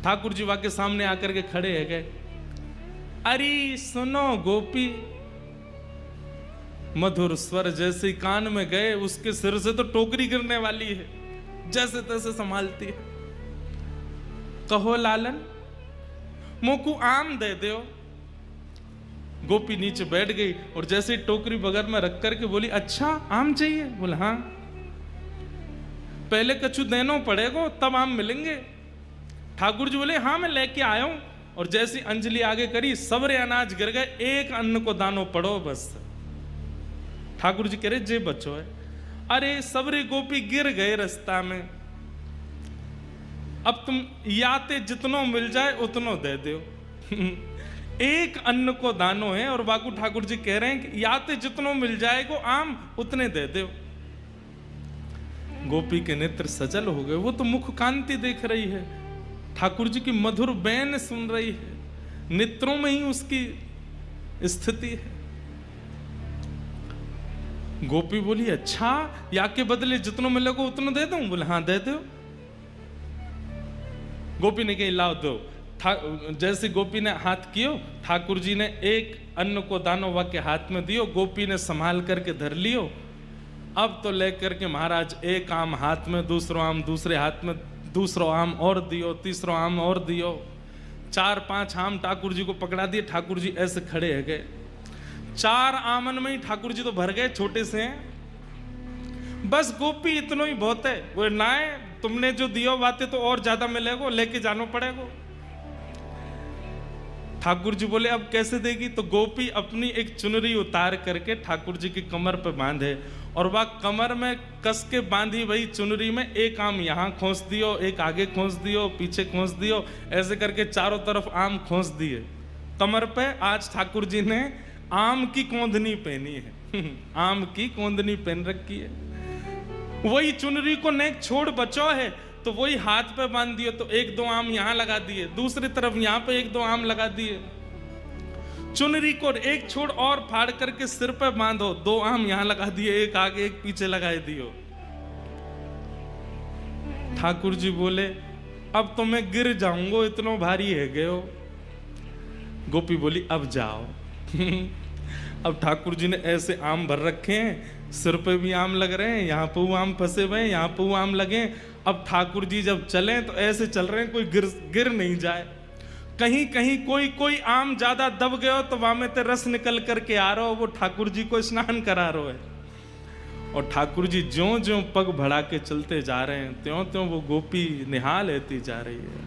ठाकुर जी वहां के सामने आकर के खड़े है गए। अरे सुनो गोपी, मधुर स्वर जैसे कान में गए उसके सिर से तो टोकरी गिरने वाली है, जैसे तैसे संभालती है। कहो लालन, मोकू आम दे दो। गोपी नीचे बैठ गई और जैसे ही टोकरी बगल में रख करके बोली, अच्छा आम चाहिए? बोला हाँ। पहले कछु देनो पड़ेगा तब आम मिलेंगे। ठाकुर जी बोले हाँ मैं लेके आया हूं। और जैसी अंजलि आगे करी, सबरे अनाज गिर गए, एक अन्न को दानो पड़ो बस। ठाकुर जी कह रहे जे बच्चो है। अरे सबरे गोपी गिर गए रास्ता में, अब तुम याते जितनो मिल जाए उतनो दे दो। एक अन्न को दानो है और बाकू ठाकुर जी कह रहे हैं कि याते जितनो मिल जाएगा आम उतने दे दो। गोपी के नेत्र सजल हो गए, वो तो मुख कांति देख रही है, ठाकुर जी की मधुर बैन सुन रही है, नेत्रों में ही उसकी स्थिति है। गोपी बोली अच्छा, या के बदले जितनो मिलेगा उतना दे दूं? बोले हाँ दे दो। गोपी ने कही लाओ दो। जैसे गोपी ने हाथ कियो, ठाकुर जी ने एक अन्न को दानो वा के हाथ में दियो, गोपी ने संभाल करके धर लियो। अब तो लेकर के महाराज एक आम हाथ में, दूसरो आम दूसरे हाथ में, दूसरो आम और दियो, तीसरो आम और दियो, 4-5 आम ठाकुर जी को पकड़ा दिए। ठाकुर जी ऐसे खड़े है गए, 4 आमन में ही ठाकुर जी तो भर गए, छोटे से हैं। बस गोपी इतना ही बहुत है। वो ना है, तुमने जो दियो बातें तो और ज्यादा मिलेगा, लेके जाना पड़ेगा। ठाकुर जी बोले अब कैसे देगी? तो गोपी अपनी एक चुनरी उतार करके ठाकुर जी की कमर पे बांधे और वह कमर में कस के बांधी वही चुनरी में एक आम यहाँ खोस दियो, एक आगे खोस दियो, पीछे खोस दियो, ऐसे करके चारों तरफ आम खोस दिए कमर पे। आज ठाकुर जी ने आम की कोंदनी पहनी है। आम की कोंदनी पहन रखी है। वही चुनरी को नेक छोड़ बचो है तो वही हाथ पे बांध दिए, तो 1-2 आम यहाँ लगा दिए, दूसरी तरफ यहाँ पे 1-2 आम लगा दिए। चुनरी को एक छोड़ और फाड़ करके सिर पे बांधो, 2 आम यहाँ लगा दिए, एक आगे एक पीछे लगाए दियो। ठाकुर जी बोले अब तो मैं गिर जाऊंगा, इतना भारी है गए हो। गोपी बोली अब जाओ। अब ठाकुर जी ने ऐसे आम भर रखे हैं, सिर पे भी आम लग रहे हैं, यहाँ पे वो आम फंसे हुए हैं, यहाँ पे वो आम लगे। अब ठाकुर जी जब चले तो ऐसे चल रहे हैं कोई गिर नहीं जाए। कहीं कहीं कोई आम ज्यादा दब गया तो वहां में ते रस निकल करके आ रहा हो, वो ठाकुर जी को स्नान करा रहा है। और ठाकुर जी ज्यों ज्यों पग बढ़ा के चलते जा रहे हैं, त्यों त्यों वो गोपी निहाल लेती जा रही है।